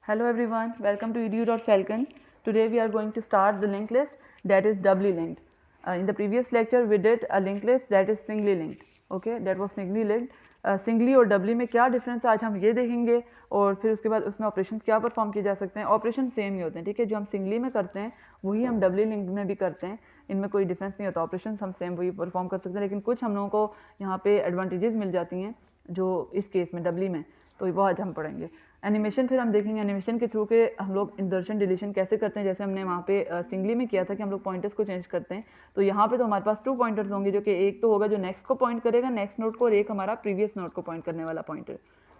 Hello everyone, welcome to edu.falcon. Today we are going to start the linked list that is doubly linked. In the previous lecture we did a linked list that is singly linked. Okay, that was singly linked. Singly और डबली में क्या difference है आज हम ये देखेंगे और फिर उसके बाद उसमें ऑपरेशन क्या परफॉर्म किए जा सकते हैं. ऑपरेशन सेम ही होते हैं, ठीक है. जो हम सिंगली में करते हैं वही हम डबली लिंक्ड में भी करते हैं, इनमें कोई डिफरेंस नहीं होता. ऑपरेशन हम सेम वही परफॉर्म कर सकते हैं, लेकिन कुछ हम लोगों को यहाँ पे एडवांटेजेस मिल जाती हैं जो इस केस में डबली में, तो वो आज हम पढ़ेंगे. एनिमेशन फिर हम देखेंगे एनिमेशन के थ्रू के हम लोग इंसर्शन डिलीशन कैसे करते हैं, जैसे हमने वहाँ पे सिंगली में किया था कि हम लोग पॉइंटर्स को चेंज करते हैं. तो यहाँ पे तो हमारे पास 2 पॉइंटर्स होंगे, जो कि एक तो होगा जो नेक्स्ट को पॉइंट करेगा नेक्स्ट नोड को, और एक हमारा प्रीवियस नोड को पॉइंट करने वाला पॉइंटर.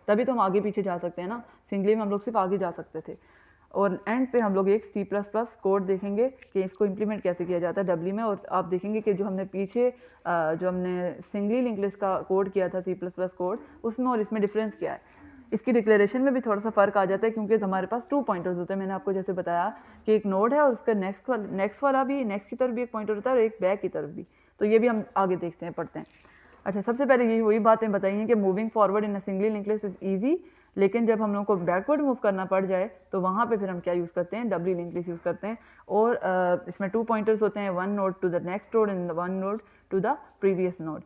तभी तो हम आगे पीछे जा सकते हैं ना. सिंगली में हम लोग सिर्फ आगे जा सकते थे. और एंड पे हम लोग एक C++ कोड देखेंगे कि इसको इम्प्लीमेंट कैसे किया जाता है डबली में. और आप देखेंगे कि जो हमने पीछे जो हमने सिंगली लिंक लिस्ट का कोड किया था C++ कोड, उसमें और इसमें डिफरेंस क्या है. इसकी डिक्लेरेशन में भी थोड़ा सा फ़र्क आ जाता है, क्योंकि हमारे पास 2 पॉइंटर्स होते हैं. मैंने आपको जैसे बताया कि एक नोड है और उसका नेक्स्ट वाला भी, नेक्स्ट की तरफ भी एक पॉइंटर होता है और एक बैक की तरफ भी. तो ये भी हम आगे देखते हैं, पढ़ते हैं. अच्छा, सबसे पहले ये वही बातें बताई हैं कि moving forward in a singly link list is easy, लेकिन जब हम लोग को बैकवर्ड मूव करना पड़ जाए तो वहाँ पे फिर हम क्या यूज़ करते हैं, डबली लिंक लिस्ट यूज़ करते हैं. और इसमें 2 पॉइंटर्स होते हैं, 1 node to the next node and 1 node to the previous node.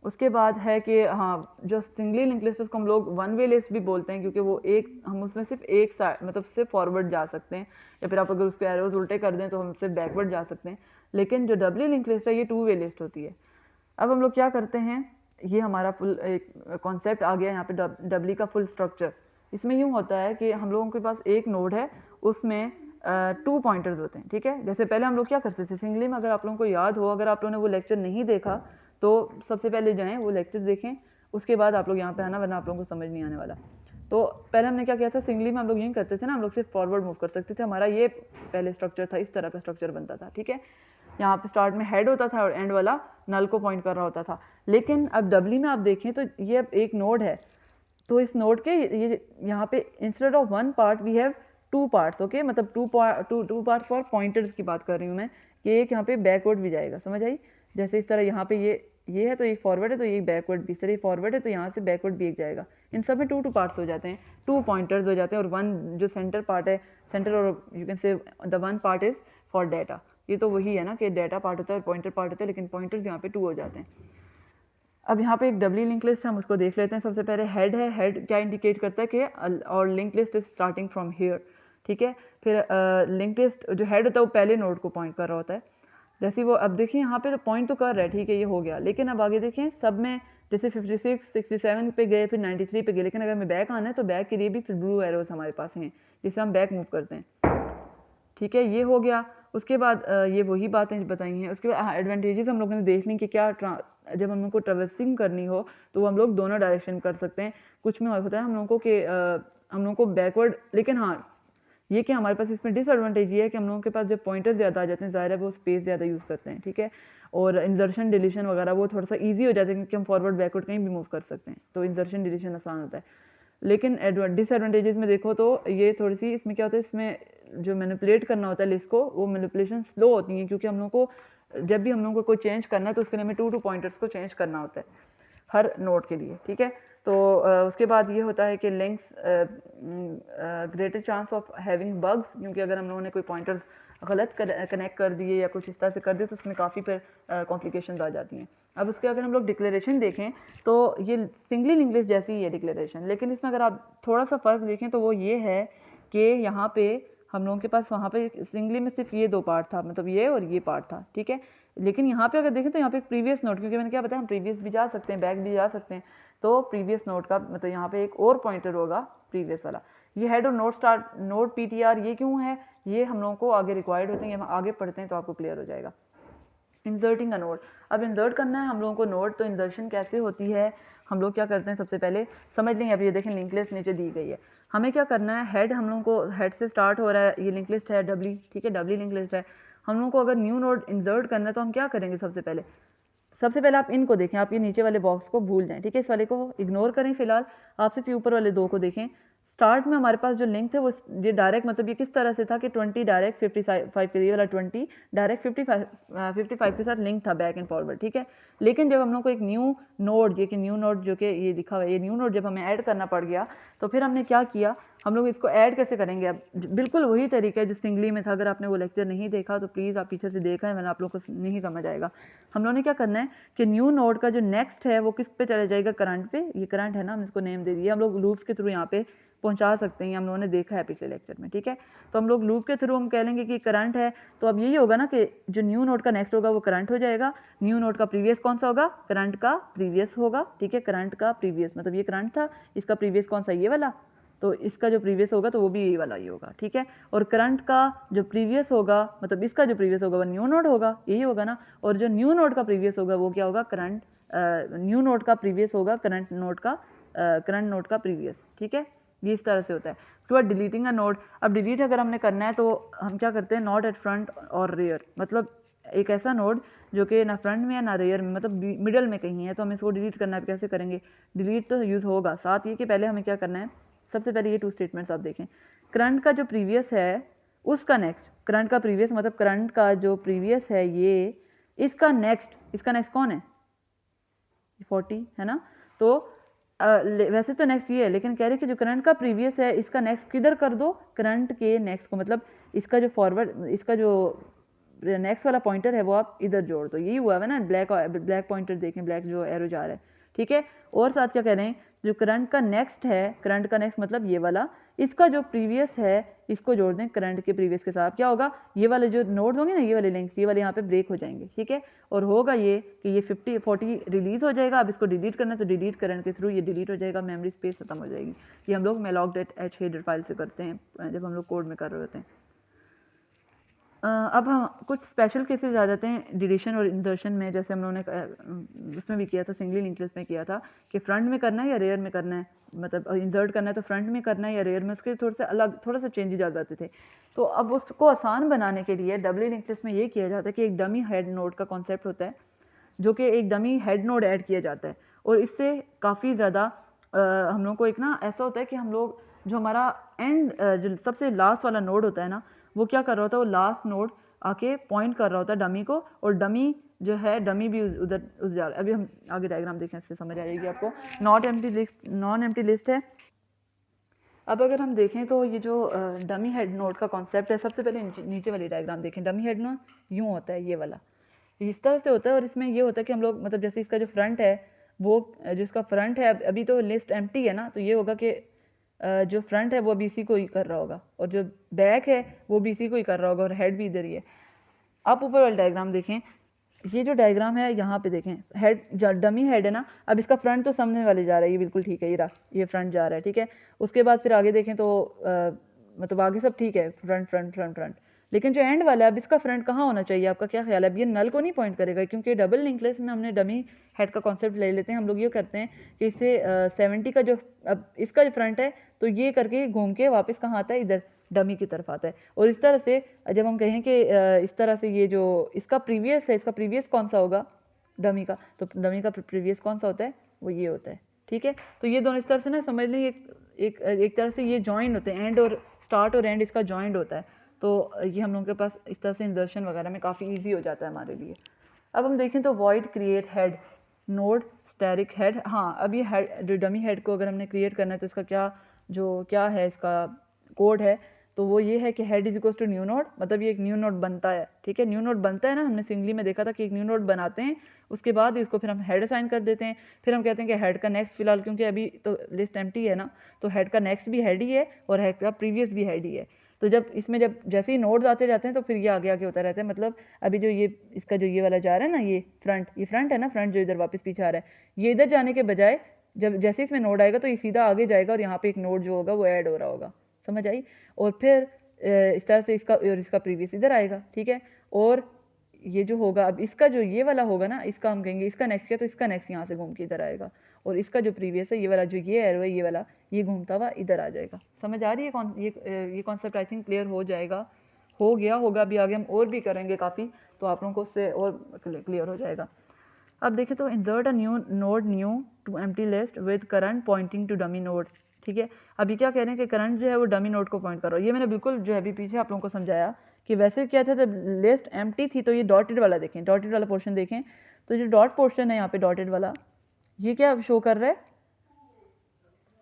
उसके बाद है कि हाँ, जो सिंगली लिंक लिस्ट उसको हम लोग वन वे लिस्ट भी बोलते हैं, क्योंकि वो एक हम उसमें सिर्फ एक साइड मतलब सिर्फ फॉरवर्ड जा सकते हैं, या फिर आप अगर उसके एरोज उल्टे कर दें तो हम सिर्फ बैकवर्ड जा सकते हैं. लेकिन जो डबली लिंक लिस्ट है ये 2 वे लिस्ट होती है. अब हम लोग क्या करते हैं, ये हमारा फुल एक कॉन्सेप्ट आ गया यहाँ पे डबली का फुल स्ट्रक्चर. इसमें यूँ होता है कि हम लोगों के पास एक नोड है, उसमें 2 पॉइंटर्स होते हैं, ठीक है. जैसे पहले हम लोग क्या करते थे सिंगली में, अगर आप लोगों को याद हो, अगर आप लोगों ने वो लेक्चर नहीं देखा तो सबसे पहले जाएं वो लेक्चर देखें, उसके बाद आप लोग यहाँ पे आना, वरना आप लोगों को समझ नहीं आने वाला. तो पहले हमने क्या किया था, सिंगली में हम लोग यही करते थे ना, हम लोग सिर्फ फॉरवर्ड मूव कर सकते थे. हमारा ये पहले स्ट्रक्चर था, इस तरह का स्ट्रक्चर बनता था, ठीक है. यहाँ पे स्टार्ट में हेड होता था और एंड वाला नल को पॉइंट कर रहा होता था. लेकिन अब डबली में आप देखें तो ये अब एक नोड है, तो इस नोड के ये यहाँ पे instead of 1 part we have 2 parts. Okay, मतलब 2 पार्ट्स फॉर पॉइंटर्स की बात कर रही हूँ मैं, कि एक यहाँ पे बैकवर्ड भी जाएगा, समझ आई. जैसे इस तरह यहाँ पे ये है तो एक फॉरवर्ड है तो ये बैकवर्ड भी, इस तरह फॉरवर्ड है तो यहाँ से बैकवर्ड भी एक जाएगा. इन सब में 2 पार्ट्स हो जाते हैं, 2 पॉइंटर्स हो जाते हैं, और 1 जो सेंटर पार्ट है, सेंटर, और you can say the 1 part is for data. ये तो वही है ना कि डाटा पार्ट होता है और पॉइंटर पार्ट होता है, लेकिन पॉइंटर्स यहाँ पे 2 हो जाते हैं. अब यहाँ पे एक डबली लिंक लिस्ट है, हम उसको देख लेते हैं. सबसे पहले हेड है. हेड क्या इंडिकेट करता है कि और link list is starting from here, ठीक है. फिर लिंक लिस्ट जो हेड होता है वो पहले नोड को पॉइंट कर रहा होता है. जैसे वो अब देखिए यहाँ पे तो पॉइंट तो कर रहा है, ठीक है, ये हो गया. लेकिन अब आगे देखें सब में, जैसे 56 67 पे गए, फिर 93 पे गए, लेकिन अगर हमें बैक आना है तो बैक के लिए भी फिर ब्लू एरोज हमारे पास हैं, जिससे हम बैक मूव करते हैं, ठीक है. ये हो गया. उसके बाद ये वही बातें बताई हैं. उसके बाद एडवांटेजेस हम लोगों ने देख ली कि क्या जब हम लोग को ट्रेवर्सिंग करनी हो तो हम लोग दोनों डायरेक्शन कर सकते हैं. कुछ में होता है हम लोगों को कि हम लोगों को बैकवर्ड, लेकिन हाँ ये कि हमारे पास इसमें डिसएडवांटेज ये है कि हम लोगों के पास जब पॉइंटर्स ज़्यादा आ जाते हैं, ज़ाहिर है वो स्पेस ज़्यादा यूज़ करते हैं, ठीक है. और इंसर्शन डिलीशन वगैरह वो थोड़ा सा ईजी हो जाता है, क्योंकि हम फॉरवर्ड बैकवर्ड कहीं भी मूव कर सकते हैं, तो इंसर्शन डिलीशन आसान होता है. लेकिन डिसएडवांटेजेस में देखो तो ये थोड़ी सी, इसमें क्या होता है, इसमें जो मैनिपुलेट करना होता है लिस्ट को, वो मैनिपुलेशन स्लो होती है, क्योंकि हम लोग को जब भी हम लोग को कोई चेंज करना है तो उसके लिए हमें 2 पॉइंटर्स को चेंज करना होता है हर नोड के लिए, ठीक है. तो उसके बाद ये होता है कि links greater chance of having bugs, क्योंकि अगर हम लोगों ने कोई पॉइंटर्स गलत कनेक्ट कर दिए या कुछ इस तरह से कर दिए तो उसमें काफ़ी फिर कॉम्प्लिकेशंस आ जाती हैं. अब उसके अगर हम लोग डिक्लेरेशन देखें तो ये सिंगली लिंक लिस्ट जैसी ही है डिक्लेरेशन, लेकिन इसमें अगर आप थोड़ा सा फ़र्क देखें तो वो ये है कि यहाँ पे हम लोगों के पास वहाँ पे सिंगली में सिर्फ ये 2 पार्ट था, मतलब ये और ये पार्ट था, ठीक है. लेकिन यहाँ पे अगर देखें तो यहाँ पे एक प्रीवियस नोड, क्योंकि मैंने क्या बताया हम प्रीवियस भी जा सकते हैं, बैक भी जा सकते हैं, तो प्रीवियस नोड का मतलब यहाँ पे एक और पॉइंटर होगा प्रीवियस वाला. ये हेड और नोड स्टार्ट नोड PTR ये क्यों है, ये हम लोगों को आगे रिक्वायर्ड होते हैं, हम आगे पढ़ते हैं तो आपको क्लियर हो जाएगा. इंसर्टिंग अ नोड, अब इंसर्ट करना है हम लोगों को नोड, तो इंसर्शन कैसे होती है, हम लोग क्या करते हैं, सबसे पहले समझ लेंगे. अब ये देखें लिंक लिस्ट नीचे दी गई है, हमें क्या करना है, हेड हम लोगों को हेड से स्टार्ट हो रहा है, ये लिंक लिस्ट है डबली, ठीक है, डबली लिंक लिस्ट है. हम लोगों को अगर न्यू नोड इंसर्ट करना है तो हम क्या करेंगे, सबसे पहले आप इनको देखें, आप ये नीचे वाले बॉक्स को भूल जाएं, ठीक है, इस वाले को इग्नोर करें फिलहाल, आप सिर्फ ऊपर वाले 2 को देखें. स्टार्ट में हमारे पास जो लिंक थे वो ये डायरेक्ट मतलब ये किस तरह से था कि 20 डायरेक्ट 55 के लिए वाला 20 डायरेक्ट 55 के साथ लिंक था बैक एंड फॉरवर्ड, ठीक है। लेकिन जब हम लोग को एक न्यू नोड जो कि ये लिखा हुआ है, ये न्यू नोड जब हमें ऐड करना पड़ गया तो फिर हमने क्या किया, हम लोग इसको ऐड कैसे करेंगे। अब बिल्कुल वही तरीका है जो सिंगली में था। अगर आपने वो लेक्चर नहीं देखा तो प्लीज़ आप पीछे से देखा है, मैंने आप लोग को नहीं समझ आएगा। हम लोगों ने क्या करना है कि न्यू नोड का जो नेक्स्ट है वो किस पे चला जाएगा, करंट पे। ये करंट है ना, हम इसको नेम दे दिए। हम लोग लूप्स के थ्रू यहाँ पे पहुंचा सकते हैं, हम लोगों ने देखा है पिछले लेक्चर में, ठीक है। तो हम लोग लूप के थ्रू हम कह लेंगे कि करंट है, तो अब यही होगा ना कि जो न्यू नोड का नेक्स्ट होगा वो करंट हो जाएगा। न्यू नोड का प्रीवियस कौन सा होगा, करंट का प्रीवियस होगा, ठीक है। करंट का प्रीवियस मतलब ये करंट था, इसका प्रीवियस कौन सा, ये वाला, तो इसका जो प्रीवियस होगा तो वो भी यही वाला ही होगा, ठीक है। और करंट का जो प्रीवियस होगा मतलब इसका जो प्रीवियस होगा वो न्यू नोड होगा, यही होगा ना। और जो न्यू नोड का प्रीवियस होगा वो क्या होगा, करंट न्यू नोड का प्रीवियस होगा करंट नोड का प्रीवियस, ठीक है। ये इस तरह से होता है। उसके बाद डिलीटिंग अ नोड, अब डिलीट अगर हमने करना है तो हम क्या करते हैं, नॉट एट फ्रंट और रेयर, मतलब एक ऐसा नोड जो कि ना फ्रंट में है ना रेयर में, मतलब मिडल में कहीं है, तो हमें इसको डिलीट करना है। कैसे करेंगे, डिलीट तो यूज़ होगा, साथ ये कि पहले हमें क्या करना है, सबसे पहले ये 2 स्टेटमेंट्स आप देखें। करंट का जो प्रीवियस है उसका नेक्स्ट, करंट का प्रीवियस मतलब करंट का जो प्रीवियस है ये, इसका नेक्स्ट कौन है, 40 है ना। तो वैसे तो नेक्स्ट ये है, लेकिन कह रहे कि जो करंट का प्रीवियस है इसका नेक्स्ट किधर कर दो, करंट के नेक्स्ट को, मतलब इसका जो फॉरवर्ड, इसका जो नेक्स्ट वाला पॉइंटर है वो आप इधर जोड़ दो। यही हुआ है ना, ब्लैक पॉइंटर देखें, ब्लैक जो एरो जा रहा है, ठीक है। और साथ क्या कह रहे हैं, जो करंट का नेक्स्ट है, करंट का नेक्स्ट मतलब ये वाला, इसका जो प्रीवियस है इसको जोड़ दें करंट के प्रीवियस के साथ। क्या होगा, ये वाले जो नोड्स होंगे ना, ये वाले लिंक्स, ये वाले यहाँ पे ब्रेक हो जाएंगे, ठीक है। और होगा ये कि ये 40 रिलीज हो जाएगा। अब इसको डिलीट करना है तो डिलीट करंट के थ्रू ये डिलीट हो जाएगा, मेमोरी स्पेस खत्म हो जाएगी। ये हम लोग malloc.h हेडर फाइल से करते हैं जब हम लोग कोड में कर रहे होते हैं। अब हम कुछ स्पेशल केसेस आ जाते हैं डिलीशन और इंसर्शन में। जैसे हम लोगों ने उसमें भी किया था, सिंगली लिंक्ड लिस्ट में किया था कि फ्रंट में करना है या रेयर में करना है, मतलब इंसर्ट करना है तो फ्रंट में करना है या रेयर में, उसके थोड़ा सा चेंजेस आ जाते थे। तो अब उसको आसान बनाने के लिए डब्ल्यू लिंक्ड लिस्ट में ये किया जाता है कि एक डमी हेड नोड का कॉन्सेप्ट होता है, जो कि एक डमी हेड नोड ऐड किया जाता है। और इससे काफ़ी ज़्यादा हम लोग को एक ना ऐसा होता है कि हम लोग जो हमारा एंड जो सबसे लास्ट वाला नोड होता है ना, वो क्या कर रहा होता है, वो लास्ट नोड आके पॉइंट कर रहा होता है डमी को, और डमी जो है डमी भी उधर जा रहा है। अभी हम आगे डायग्राम देखें, इससे समझ आ जाएगी आपको। नॉन एम्प्टी लिस्ट है। अब अगर हम देखें तो ये जो डमी हेड नोड का कॉन्सेप्ट है, सबसे पहले नीचे वाली डायग्राम देखें। डमी हेड नोड यूँ होता है, ये वाला इस तरह से होता है। और इसमें ये होता है कि हम लोग मतलब जैसे इसका जो फ्रंट है वो, जिसका फ्रंट है अभी तो लिस्ट एम्प्टी है ना, तो ये होगा कि जो फ्रंट है वो अभी इसी को ही कर रहा होगा, और जो बैक है वो भी इसी को ही कर रहा होगा, और हेड भी इधर ही है। आप ऊपर वाला डायग्राम देखें, ये जो डायग्राम है यहाँ पे देखें, हेड डमी हेड है ना, अब इसका फ्रंट तो सामने वाले जा रहा है, ये बिल्कुल ठीक है, ये रहा, ये फ्रंट जा रहा है, ठीक है। उसके बाद फिर आगे देखें तो मतलब आगे सब ठीक है, फ्रंट, लेकिन जो एंड वाला है, अब इसका फ्रंट कहाँ होना चाहिए, आपका क्या ख्याल है। अब ये नल को नहीं पॉइंट करेगा, क्योंकि डबल लिंक लिस्ट में हमने डमी हेड का कॉन्सेप्ट ले लेते हैं। हम लोग ये करते हैं कि इससे 70 का जो, अब इसका जो फ्रंट है तो ये करके घूम के वापस कहाँ आता है, इधर डमी की तरफ आता है। और इस तरह से जब हम कहें कि इस तरह से ये जो इसका प्रीवियस है, इसका प्रीवियस कौन सा होगा डमी का, तो डमी का प्रीवियस कौन सा होता है, वो ये होता है, ठीक है। तो ये दोनों इस तरह से ना समझ लें, एक तरह से ये जॉइंट होते हैं, एंड और स्टार्ट और एंड इसका जॉइंट होता है। तो ये हम लोगों के पास इस तरह से इंसर्शन वगैरह में काफ़ी ईजी हो जाता है हमारे लिए। अब हम देखें तो void create head nod static head. हाँ, अब ये हेड जो डमी हेड को अगर हमने क्रिएट करना है तो इसका क्या है, इसका कोड है, तो वो ये है कि head is equals to new node, मतलब ये एक न्यू नोड बनता है, ठीक है। न्यू नोड बनता है ना, हमने सिंगली में देखा था कि एक न्यू नोड बनाते हैं, उसके बाद इसको फिर हम हेड असाइन कर देते हैं। फिर हम कहते हैं कि हेड का नेक्स्ट, फिलहाल क्योंकि अभी तो लिस्ट एम्प्टी है ना, तो हेड का नेक्स्ट भी हेड ही है और हेड का प्रीवियस भी हेड ही है। तो जब जैसे ही नोड्स आते जाते हैं तो फिर ये आगे आगे होता रहता है। मतलब अभी जो ये इसका जो ये वाला जा रहा है ना, ये फ्रंट है ना, फ्रंट जो इधर वापस पीछे आ रहा है, ये इधर जाने के बजाय जब जैसे इसमें नोड आएगा तो ये सीधा आगे जाएगा, और यहाँ पे एक नोड जो होगा वो ऐड हो रहा होगा, समझ आई। और फिर इस तरह से इसका प्रीवियस इधर आएगा, ठीक है। और ये जो होगा, अब इसका जो ये वाला होगा ना, इसका हम कहेंगे इसका नेक्स्ट किया तो इसका नेक्स्ट यहाँ से घूम के इधर आएगा, और इसका जो प्रीवियस है ये वाला जो ये एरो है, ये वाला ये घूमता हुआ इधर आ जाएगा। समझ आ रही है ये कॉन्सेप्ट आई थिंक क्लियर हो जाएगा, हो गया होगा। अभी आगे हम और भी करेंगे काफ़ी, तो आप लोगों को उससे और क्लियर हो जाएगा। अब देखें तो insert a new node new to empty list with current pointing to dummy node, ठीक है। अभी क्या कह रहे हैं कि करंट जो है वो डमी नोड को पॉइंट कर रहा है। ये मैंने बिल्कुल जो है अभी पीछे आप लोगों को समझाया कि वैसे क्या था, जब लिस्ट एम्प्टी थी तो ये डॉटेड वाला देखें, डॉटेड वाला पोर्शन देखें, तो जो डॉट पोर्शन है यहाँ पे डॉटेड वाला, ये क्या शो कर रहा है,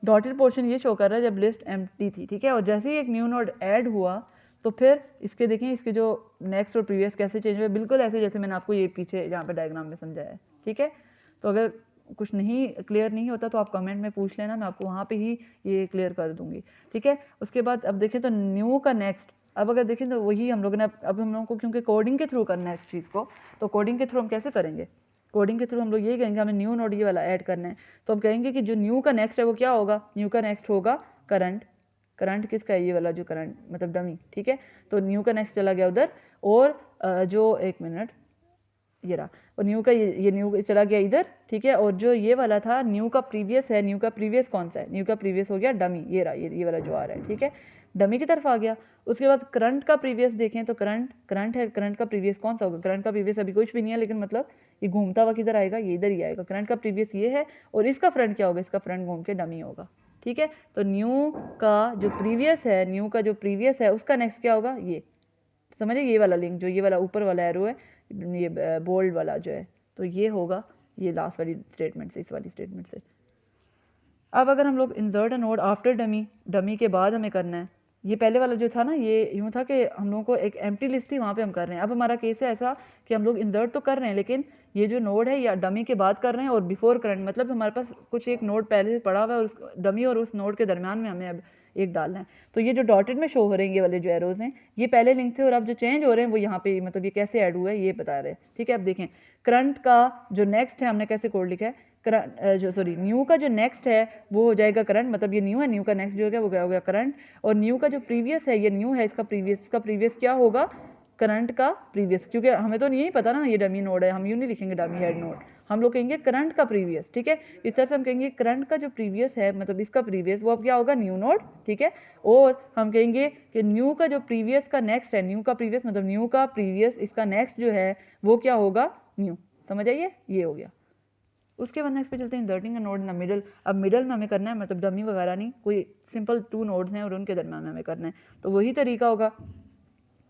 डॉटेड पोर्शन ये शो कर रहा है जब लिस्ट एम्प्टी थी, ठीक है। और जैसे ही एक न्यू नोड ऐड हुआ तो फिर इसके देखें, इसके जो नेक्स्ट और प्रीवियस कैसे चेंज हुए, बिल्कुल ऐसे जैसे मैंने आपको ये पीछे यहाँ पे डायग्राम में समझाया है, ठीक है। तो अगर कुछ नहीं क्लियर नहीं होता तो आप कमेंट में पूछ लेना, मैं आपको वहाँ पे ही ये क्लियर कर दूँगी, ठीक है। उसके बाद अब देखें तो न्यू का नेक्स्ट, अब अगर देखें तो वही हम लोगों ने अब हम लोगों को क्योंकि कोडिंग के थ्रू करना है इस चीज़ को, तो कोडिंग के थ्रू हम कैसे करेंगे, कोडिंग के थ्रू हम लोग यही कहेंगे हमें न्यू नोड ये वाला ऐड करना है, तो हम कहेंगे कि जो न्यू का नेक्स्ट है वो क्या होगा, न्यू का नेक्स्ट होगा करंट। करंट किसका है, ये वाला जो करंट मतलब डमी, ठीक है। तो न्यू का नेक्स्ट चला गया उधर, और जो एक मिनट ये रहा, और न्यू का ये न्यू चला गया इधर, ठीक है। और जो ये वाला था न्यू का प्रीवियस है, न्यू का प्रीवियस कौन सा है, न्यू का प्रीवियस हो गया डमी, ये रहा, ये वाला जो आ रहा है, ठीक है, डमी की तरफ आ गया। उसके बाद करंट का प्रीवियस देखें तो करंट है, करंट का प्रीवियस कौन सा होगा, करंट का प्रीवियस अभी कुछ भी नहीं है, लेकिन मतलब ये घूमता हुआ किधर आएगा, ये इधर ही आएगा, करंट का प्रीवियस ये है, और इसका फ्रंट क्या होगा, इसका फ्रंट घूम के डमी होगा, ठीक है। तो न्यू का जो प्रीवियस है, न्यू का जो प्रीवियस है उसका नेक्स्ट क्या होगा, ये समझिए, ये वाला लिंक जो ये वाला ऊपर वाला एरो है, ये बोल्ड वाला जो है, तो ये होगा ये लास्ट वाली स्टेटमेंट से, इस वाली स्टेटमेंट से। अब अगर हम लोग insert a node after dummy, dummy के बाद हमें करना है, ये पहले वाला जो था ना, ये यूँ था कि हम लोगों को एक एम्प्टी लिस्ट थी वहाँ पे हम कर रहे हैं। अब हमारा केस है ऐसा कि हम लोग इंसर्ट तो कर रहे हैं, लेकिन ये जो नोड है या डमी के बाद कर रहे हैं और बिफोर करंट, मतलब हमारे पास कुछ एक नोड पहले से पड़ा हुआ है और उस डमी और उस नोड के दरमियान में हमें अब एक डालना है। तो ये जो डॉटेड में शो हो रहे हैं ये वाले जो एरोज हैं, ये पहले लिंक थे और अब जो चेंज हो रहे हैं वो यहाँ पे मतलब ये कैसे ऐड हुआ है ये बता रहे हैं, ठीक है। अब देखें करंट का जो नेक्स्ट है हमने कैसे कोड लिखा है, न्यू का जो नेक्स्ट है वो हो जाएगा करंट, मतलब ये न्यू है, न्यू का नेक्स्ट जो हो गया वो क्या हो गया करंट, और न्यू का जो प्रीवियस है, ये न्यू है, इसका प्रीवियस क्या होगा, करंट का प्रीवियस, क्योंकि हमें तो नहीं पता ना ये डमी नोड है, हम यूँ नहीं लिखेंगे डमी हेड नोड, हम लोग कहेंगे करंट का प्रीवियस, ठीक है। इस तरह से हम कहेंगे करंट का जो प्रीवियस है मतलब इसका प्रीवियस वो अब क्या होगा न्यू नोड, ठीक है। और हम कहेंगे कि न्यू का जो प्रीवियस का नेक्स्ट है, न्यू का प्रीवियस मतलब न्यू का प्रीवियस इसका नेक्स्ट जो है वो क्या होगा न्यू, समझ आइए, ये हो गया। उसके बाद नेक्स्ट पे चलते हैं inserting a node in the middle. अब मिडल में हमें करना है मतलब डमी वगैरह नहीं, कोई सिंपल 2 नोड्स हैं और उनके दरम्यान में हमें करना है, तो वही तरीका होगा।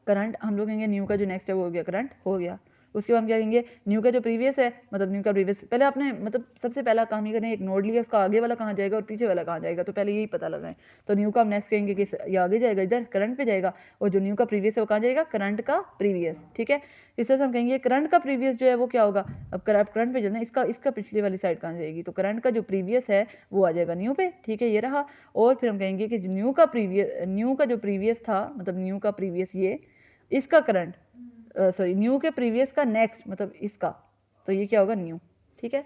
करंट हम लोग कहेंगे न्यू का जो नेक्स्ट है वो हो गया करंट, हो गया। उसके बाद हम क्या कहेंगे न्यू का जो प्रीवियस है मतलब न्यू का प्रीवियस, पहले आपने मतलब सबसे पहला काम ही करें, एक नोड लिया उसका आगे वाला कहाँ जाएगा और पीछे वाला कहाँ जाएगा, तो पहले यही पता लगाएं। तो न्यू का हम नेक्स्ट कहेंगे कि ये आगे जाएगा इधर करंट पे जाएगा, और जो न्यू का प्रीवियस है वो कहाँ जाएगा करंट का प्रीवियस, ठीक है। इस तरह से हम कहेंगे करंट का प्रीवियस जो है वो क्या होगा, अब करंट पे चलना है, इसका पिछली वाली साइड कहाँ जाएगी, तो करंट का जो प्रीवियस है वो आ जाएगा न्यू पे, ठीक है, ये रहा। और फिर हम कहेंगे कि न्यू का जो प्रीवियस था मतलब न्यू का प्रीवियस ये इसका करंट सॉरी न्यू के प्रीवियस का नेक्स्ट मतलब इसका, तो ये क्या होगा न्यू, ठीक है।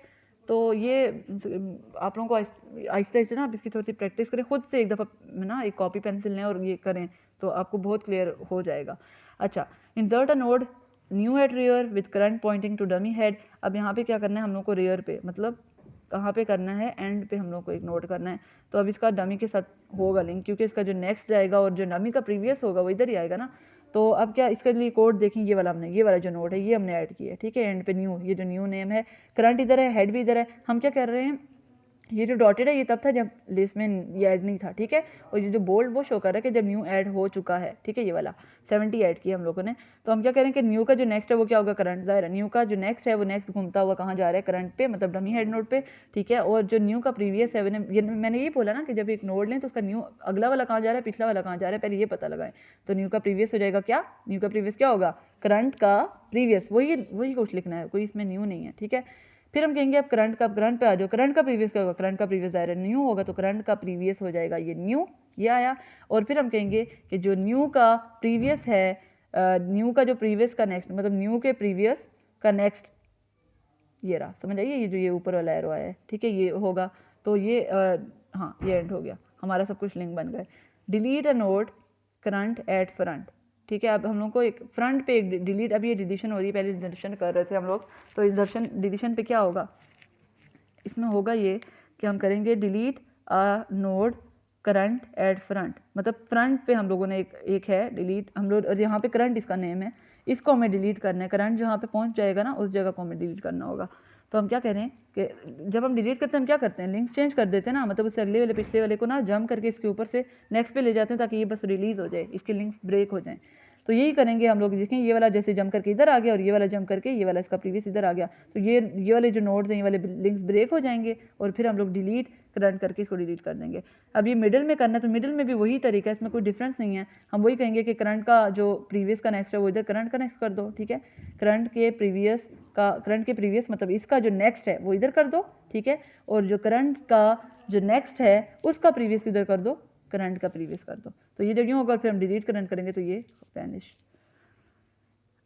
तो ये आप लोगों को आहिस्ते आहिस्ते ना आप इसकी थोड़ी सी प्रैक्टिस करें खुद से, एक दफ़ा ना एक कॉपी पेंसिल लें और ये करें तो आपको बहुत क्लियर हो जाएगा। अच्छा, insert a node new at rear with current pointing to dummy head. अब यहाँ पे क्या करना है हम लोग को, रियर पे मतलब कहाँ पे करना है, एंड पे हम लोग को एक नोट करना है। तो अब इसका डमी के साथ होगा लिंक, क्योंकि इसका जो नेक्स्ट जाएगा और जो डमी का प्रीवियस होगा वो इधर ही आएगा ना। तो अब क्या इसके लिए कोड देखें, ये वाला हमने ये वाला जो नोड है ये हमने ऐड किया है, ठीक है। एंड पे न्यू, ये जो न्यू नेम है, करंट इधर है, हेड भी इधर है। हम क्या कर रहे हैं, ये जो डॉटेड है ये तब था जब लिस्ट में ये ऐड नहीं था, ठीक है। और ये जो बोल्ड वो शो कर रहा है कि जब न्यू ऐड हो चुका है, ठीक है, ये वाला 70 ऐड किया हम लोगों ने। तो हम क्या कह रहे हैं कि न्यू का जो नेक्स्ट है वो क्या होगा करंट, जाहिर है न्यू का जो नेक्स्ट है वो नेक्स्ट घूमता हुआ कहाँ जा रहा है करंट पे मतलब डमी हेड नोड पे, ठीक है। और जो न्यू का प्रीवियस है मैंने यही बोला ना कि जब एक नोड लें तो उसका न्यू अगला वाला कहाँ जा रहा है पिछला वाला कहाँ जा रहा है पहले ये पता लगाएं। तो न्यू का प्रीवियस हो जाएगा क्या, न्यू का प्रीवियस क्या होगा करंट का प्रीवियस, वही कुछ लिखना है, कोई इसमें न्यू नहीं है, ठीक है। फिर हम कहेंगे अब करंट पे आ जाओ, करंट का प्रीवियस क्या होगा, करंट का प्रीवियस दायरा न्यू होगा तो करंट का प्रीवियस हो जाएगा ये न्यू, ये आया। और फिर हम कहेंगे कि जो न्यू का प्रीवियस है, न्यू का जो प्रीवियस का नेक्स्ट मतलब न्यू के प्रीवियस का नेक्स्ट ये रहा, समझ आइए, ये जो ये ऊपर वाला एरो आया है, ठीक है, ये होगा। तो ये हाँ ये एंड हो गया, हमारा सब कुछ लिंक बन गए। Delete a node current eight front, ठीक है। अब हम लोग को एक फ्रंट पे एक डिलीट, अब ये डिलीशन हो रही है, पहले इंसर्शन कर रहे थे हम लोग, तो इंसर्शन डिलीशन पे क्या होगा, इसमें होगा ये कि हम करेंगे delete a node current eight front, मतलब फ्रंट पे हम लोगों ने एक है डिलीट हम लोग, और यहाँ पे करंट इसका नेम है, इसको हमें डिलीट करना है, करंट जहाँ पे पहुँच जाएगा ना उस जगह को हमें डिलीट करना होगा। तो हम क्या कह रहे हैं कि जब हम डिलीट करते हैं हम क्या करते हैं, लिंक्स चेंज कर देते हैं ना, मतलब उससे अगले वाले पिछले वाले को ना जंप करके इसके ऊपर से नेक्स्ट पे ले जाते हैं ताकि ये बस रिलीज़ हो जाए, इसके लिंक्स ब्रेक हो जाएँ। तो यही करेंगे हम लोग, देखें ये वाला जैसे जंप करके इधर आ गया और ये वाला जंप करके ये वाला इसका प्रीवियस इधर आ गया, तो ये वाले जो नोड्स हैं ये वाले लिंक्स ब्रेक हो जाएंगे और फिर हम लोग डिलीट करंट करके इसको डिलीट कर देंगे। अब ये मिडिल में करना है तो मिडिल में भी वही तरीका है, इसमें कोई डिफरेंस नहीं है। हम वही कहेंगे कि करंट का जो प्रीवियस का नेक्स्ट है वो इधर करंट का नेक्स्ट कर दो, ठीक है, करंट के प्रीवियस मतलब इसका जो नेक्स्ट है वो इधर कर दो, ठीक है, और जो करंट का जो नेक्स्ट है उसका प्रीवियस इधर कर दो, करंट का प्रीवियस कर दो। तो ये जब यूँ होगा फिर हम डिलीट करंट करेंगे तो ये वैनिश।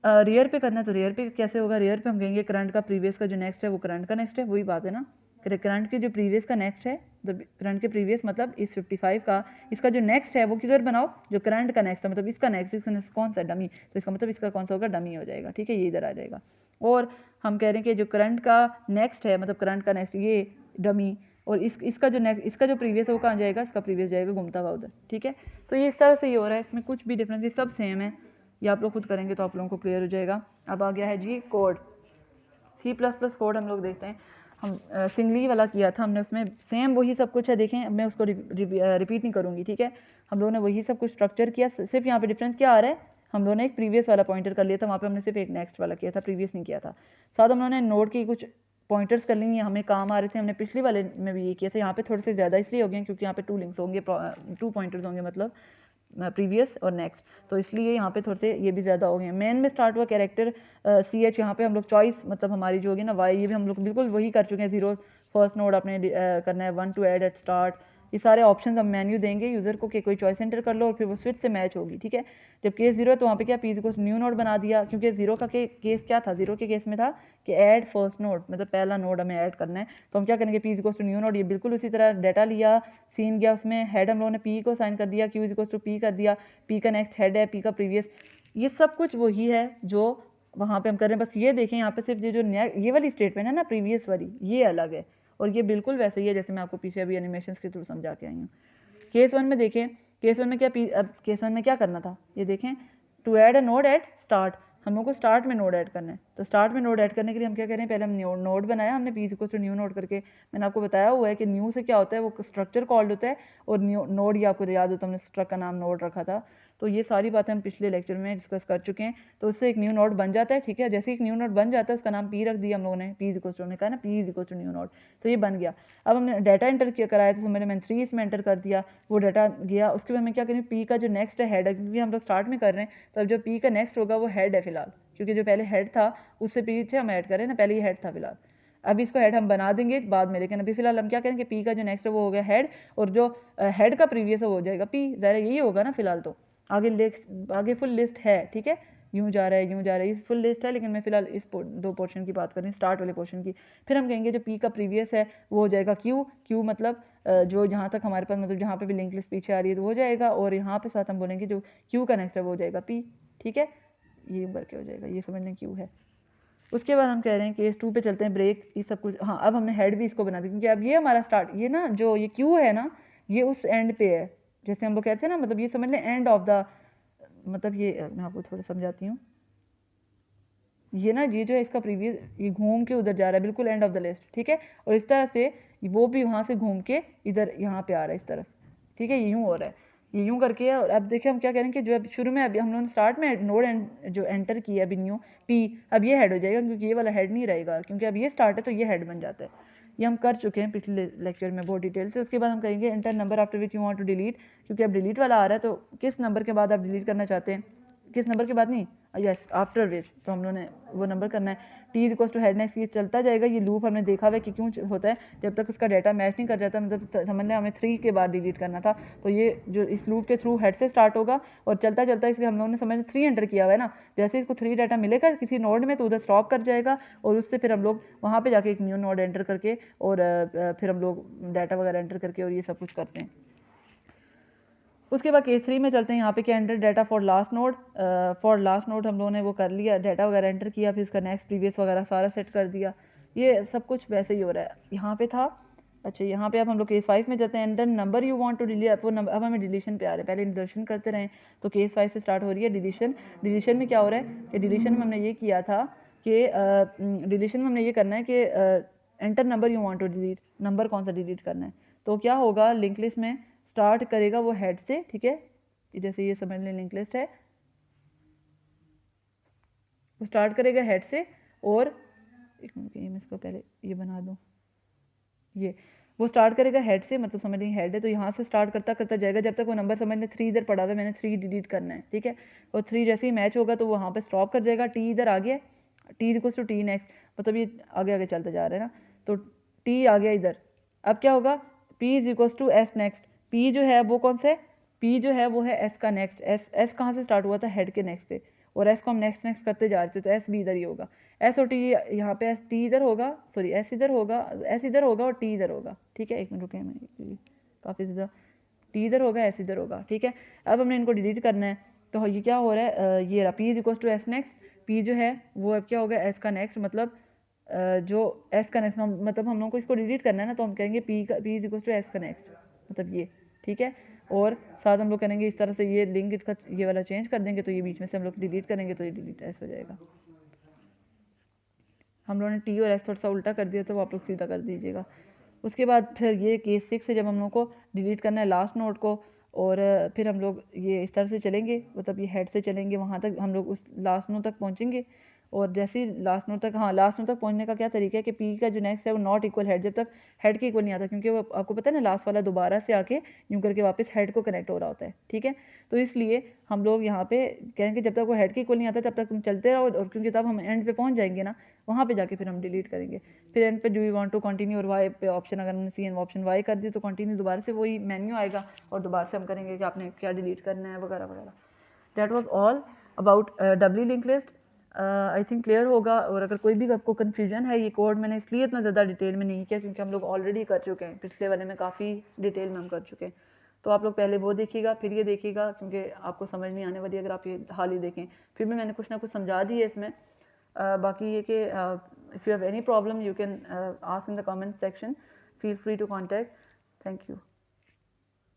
रियर पे करना है तो रियर पे कैसे होगा, रियर पे हम कहेंगे करंट का प्रीवियस का जो नेक्स्ट है वो करंट का नेक्स्ट है, वही बात है ना, करंट के जो प्रीवियस का नेक्स्ट है, करंट के प्रीवियस मतलब इस 55 का इसका जो नेक्स्ट है वो किधर बनाओ, जो करंट का नेक्स्ट है मतलब इसका नेक्स्ट कौन सा, डमी, तो इसका मतलब इसका कौन सा होगा, डमी हो जाएगा, ठीक है, ये इधर आ जाएगा। और हम कह रहे हैं कि जो करंट का नेक्स्ट है मतलब करंट का नेक्स्ट ये डमी, और इसका जो नेक्स्ट इसका जो प्रीवियस है वो कहाँ जाएगा, इसका प्रीवियस जाएगा घूमता हुआ उधर, ठीक है। तो ये इस तरह से ही हो रहा है, इसमें कुछ भी डिफरेंस, ये सब सेम है, ये आप लोग खुद करेंगे तो आप लोगों को क्लियर हो जाएगा। अब आ गया है जी कोड, C++ कोड हम लोग देखते हैं। हम सिंगली वाला किया था हमने, उसमें सेम वही सब कुछ है, देखें मैं उसको रिपीट नहीं करूँगी, ठीक है, हम लोगों ने वही सब कुछ स्ट्रक्चर किया, सिर्फ यहाँ पे डिफरेंस क्या आ रहा है, हम लोगों ने एक प्रीवियस वाला पॉइंटर कर लिया था, वहाँ पे हमने सिर्फ एक नेक्स्ट वाला किया था, प्रीवियस नहीं किया था। साथ हम लोगों ने नोड की कुछ पॉइंटर्स कर लिए, हमें काम आ रहे थे, हमने पिछले वाले में भी ये किया था, यहाँ पे थोड़े से ज़्यादा इसलिए हो गए क्योंकि यहाँ पे 2 लिंक्स होंगे, 2 पॉइंटर्स होंगे मतलब प्रीवियस और नेक्स्ट, तो इसलिए यहाँ पे थोड़े से ये भी ज़्यादा हो गए। मेन में स्टार्ट हुआ कैरेक्टर CH, यहाँ पे हम लोग चॉइस मतलब हमारी जो होगी ना Y, ये भी हम लोग बिल्कुल वही कर चुके हैं, 0 फर्स्ट नोड आपने करना है, 1 टू ऐड एट स्टार्ट, ये सारे ऑप्शंस हम मेन्यू देंगे यूज़र को कि कोई चॉइस एंटर कर लो और फिर वो स्विच से मैच होगी, ठीक है। जब केस 0 है तो वहाँ पे क्या P को न्यू नोड बना दिया, क्योंकि 0 का केस क्या था, 0 के केस में था कि ऐड फर्स्ट नोड मतलब पहला नोड हमें ऐड करना है, तो हम क्या करेंगे P न्यू नोड, ये बिल्कुल उसी तरह डाटा लिया, सीन गया उसमें, हेड हम लोगों ने P को साइन कर दिया, Q P कर दिया, P का नेक्स्ट हेड है, P का प्रीवियस, ये सब कुछ वही है जो वहाँ पे हम कर रहे हैं। बस ये देखें यहाँ पे सिर्फ ये वाली स्टेटमेंट है ना प्रीवियस वाली, ये अलग है, और ये बिल्कुल वैसे ही है जैसे मैं आपको पीछे अभी एनिमेशन के थ्रू समझा के आई हूँ। केस 1 में देखें, केस 1 में क्या केस 1 में क्या करना था, ये देखें, to add a node at start, हम लोग को स्टार्ट में नोड ऐड करना है, तो स्टार्ट में नोड ऐड करने के लिए हम क्या करें, पहले हम नोड बनाया हमने P न्यू नोड करके, मैंने आपको बताया हुआ है कि न्यू से क्या होता है, वो स्ट्रक्चर कॉल्ड होता है, और न्यू नोड ये आपको याद होता है, हमने स्ट्रक्चर का नाम नोड रखा था, तो ये सारी बातें हम पिछले लेक्चर में डिस्कस कर चुके हैं। तो उससे एक न्यू नोड बन जाता है, ठीक है, जैसे एक न्यू नोड बन जाता है उसका नाम P रख दिया हम लोगों ने, P ने कहा ना P न्यू नोड, तो ये बन गया। अब हमने डाटा एंटर किया कराया तो मैंने 3 इसमें एंटर कर दिया, वो डाटा गया, उसके बाद हमें क्या करें, P का जो नेक्स्ट है हेड है, क्योंकि हम लोग स्टार्ट में कर रहे हैं, तो अब जो P का नेक्स्ट होगा वो हेड है फिलहाल, क्योंकि जो पहले हेड था उससे पीछे हम ऐड करें ना, पहले ये हेड था फिलहाल, अभी इसको हेड हम बना देंगे बाद में, लेकिन अभी फिलहाल हम क्या करेंगे, P का जो नेक्स्ट है वो हो गया हेड, और जो हेड का प्रीवियस है वो हो जाएगा P, ज़रा यही होगा ना फिलहाल, तो आगे फुल लिस्ट है, ठीक है, यूँ जा रहा है यूँ जा रहा है, ये फुल लिस्ट है, लेकिन मैं फिलहाल इस 2 पोर्शन की बात कर रही हूँ, स्टार्ट वाले पोर्शन की। फिर हम कहेंगे जो P का प्रीवियस है वो हो जाएगा Q मतलब जो जहाँ तक हमारे पास मतलब जहाँ पे भी लिंक लिस्ट पीछे आ रही है तो हो जाएगा, और यहाँ पे साथ हम बोलेंगे जो Q का नेक्स्ट है वो हो जाएगा P, ठीक है, ये करके हो जाएगा, ये समझ लें Q है। उसके बाद हम कह रहे हैं केस 2 पे चलते हैं, ब्रेक ये सब कुछ, हाँ अब हमने हेड भी इसको बना दिया, क्योंकि अब ये हमारा स्टार्ट, ये ना जो ये Q है ना ये उस एंड पे है, जैसे हम लोग कहते हैं ना, मतलब ये समझ लें एंड ऑफ द, मतलब ये मैं आपको थोड़ा समझाती हूँ, ये ना ये जो है इसका प्रीवियस ये घूम के उधर जा रहा है, बिल्कुल एंड ऑफ द लिस्ट, ठीक है, और इस तरह से वो भी वहाँ से घूम के इधर यहाँ पे आ रहा है इस तरफ, ठीक है, ये यूँ हो रहा है, ये यूँ करके। और अब देखिए हम क्या करें कि जो अब शुरू में अभी हम लोगों ने स्टार्ट में नोड जो एंटर किया अभी न्यू P, अब ये हेड हो जाएगा, क्योंकि ये वाला हेड नहीं रहेगा, क्योंकि अब ये स्टार्ट है तो ये हेड बन जाता है, ये हम कर चुके हैं पिछले लेक्चर में बहुत डिटेल से। उसके बाद हम कहेंगे enter number after which you want to delete, क्योंकि अब डिलीट वाला आ रहा है, तो किस नंबर के बाद आप डिलीट करना चाहते हैं, किस नंबर के बाद नहीं, यस आफ्टर विच, तो हम लोगों ने वो नंबर करना है। T = हेड नेक्स्ट, ये चलता जाएगा, ये लूप हमने देखा हुआ है कि क्यों होता है, जब तक उसका डाटा मैच नहीं कर जाता, मतलब समझ लें हमें 3 के बाद डिलीट करना था, तो ये जो इस लूप के थ्रू हेड से स्टार्ट होगा और चलता चलता, इसलिए हम लोगों ने समझ 3 एंटर किया हुआ है ना, जैसे इसको 3 डाटा मिलेगा किसी नोड में तो उधर स्टॉप कर जाएगा, और उससे फिर हम लोग वहाँ पर जाके एक न्यू नोड एंटर करके और फिर हम लोग डाटा वगैरह एंटर करके और ये सब कुछ करते हैं। उसके बाद केस 3 में चलते हैं, यहाँ पे क्या enter data for last node हम लोगों ने वो कर लिया, डाटा वगैरह एंटर किया, फिर इसका नेक्स्ट प्रीवियस वगैरह सारा सेट कर दिया, ये सब कुछ वैसे ही हो रहा है यहाँ पे था। अच्छा यहाँ पे अब हम लोग केस 5 में जाते हैं, enter number you want to delete, वो नंबर अब हमें डिलीशन पे आ रहा है, पहले इंसर्शन करते रहें, तो केस 5 से स्टार्ट हो रही है डिलीशन। डिलीशन में क्या हो रहा है कि डिलीशन में हमने ये किया था कि डिलीशन में हमने ये करना है कि enter number you want to delete, number कौन सा डिलीट करना है। तो क्या होगा, लिंक लिस्ट में स्टार्ट करेगा वो हेड से, ठीक है, जैसे ये समझ लें लिंक लिस्ट है, वो स्टार्ट करेगा हेड से, और एक मिनट मैं इसको पहले ये बना दूँ, ये वो स्टार्ट करेगा हेड से, मतलब समझ लेंगे हेड है तो यहाँ से स्टार्ट करता करता जाएगा जब तक वो नंबर समझ लें 3 इधर पड़ा हुआ है, मैंने 3 डिलीट करना है, ठीक है, और 3 जैसे ही मैच होगा तो वो वहाँ पे स्टॉप कर जाएगा, टी इधर आ गया, T equals to T next, मतलब ये आगे आगे चलते जा रहे हैं ना, तो टी आ गया इधर। अब क्या होगा, P is equals to S next, P जो है वो कौन सा है, पी जो है वो है एस का नेक्स्ट, एस कहाँ से स्टार्ट हुआ था, हेड के नेक्स्ट से, और एस को हम नेक्स्ट नेक्स्ट करते जा रहे थे, तो एस भी इधर ही होगा, एस और टी यहाँ पे, एस टी इधर होगा, सॉरी एस इधर होगा, एस इधर होगा और टी इधर होगा, ठीक है, एक मिनट रुके, मैं काफ़ी ज़्यादा, टी इधर होगा, एस इधर होगा, ठीक है। अब हमने इनको डिलीट करना है, तो ये क्या हो रहा है, ये रहा P is equals to S next, P जो है वो अब क्या होगा, एस का नेक्स्ट, मतलब जो एस का नेक्स्ट, मतलब हम लोग को इसको डिलीट करना है ना, तो हम कहेंगे P is equals to S का नेक्स्ट, मतलब ये, ठीक है, और साथ हम लोग करेंगे इस तरह से ये लिंक इसका ये वाला चेंज कर देंगे, तो ये बीच में से हम लोग डिलीट करेंगे तो ये डिलीट एस हो जाएगा। हम लोगों ने टी और एस थोड़ा सा उल्टा कर दिया, तो वो आप लोग सीधा कर दीजिएगा। उसके बाद फिर ये केस 6 है, जब हम लोग को डिलीट करना है लास्ट नोड को, और फिर हम लोग ये इस तरह से चलेंगे, मतलब ये हेड से चलेंगे, वहाँ तक हम लोग उस लास्ट नोड तक पहुँचेंगे, और जैसे ही लास्ट नोड तक, हाँ लास्ट नोड तक पहुँचने का क्या तरीका है कि पी का जो नेक्स्ट है वो नॉट इक्वल हेड, जब तक हेड के इक्वल नहीं आता, क्योंकि वो आपको पता है ना लास्ट वाला दोबारा से आके यूँ करके वापस हेड को कनेक्ट हो रहा होता है, ठीक है, तो इसलिए हम लोग यहाँ पे कहेंगे जब तक वो हेड के इक्वल नहीं आता तब तक तुम चलते रहो, और क्योंकि तब हम एंड पे पहुँच जाएंगे ना, वहाँ पे जाके फिर हम डिलीट करेंगे। फिर एंड पे do you want to continue और वाई पे ऑप्शन, अगर हमने सी एन ऑप्शन वाई कर दिया तो कंटिन्यू दोबारा से वही मेन्यू आएगा, और दोबारा से हम करेंगे कि आपने क्या डिलीट करना है वगैरह वगैरह। That was all about W link list. I think clear होगा, और अगर कोई भी आपको कन्फ्यूजन है, ये कोड मैंने इसलिए इतना ज़्यादा डिटेल में नहीं किया क्योंकि हम लोग ऑलरेडी कर चुके हैं, पिछले वाले में काफ़ी डिटेल में हम कर चुके हैं, तो आप लोग पहले वो देखिएगा फिर ये देखिएगा, क्योंकि आपको समझ नहीं आने वाली अगर आप ये हाल ही देखें, फिर भी मैंने कुछ ना कुछ समझा दी है इसमें। बाकी ये कि if you have any problem you can ask in the comment section, feel free to contact, thank you.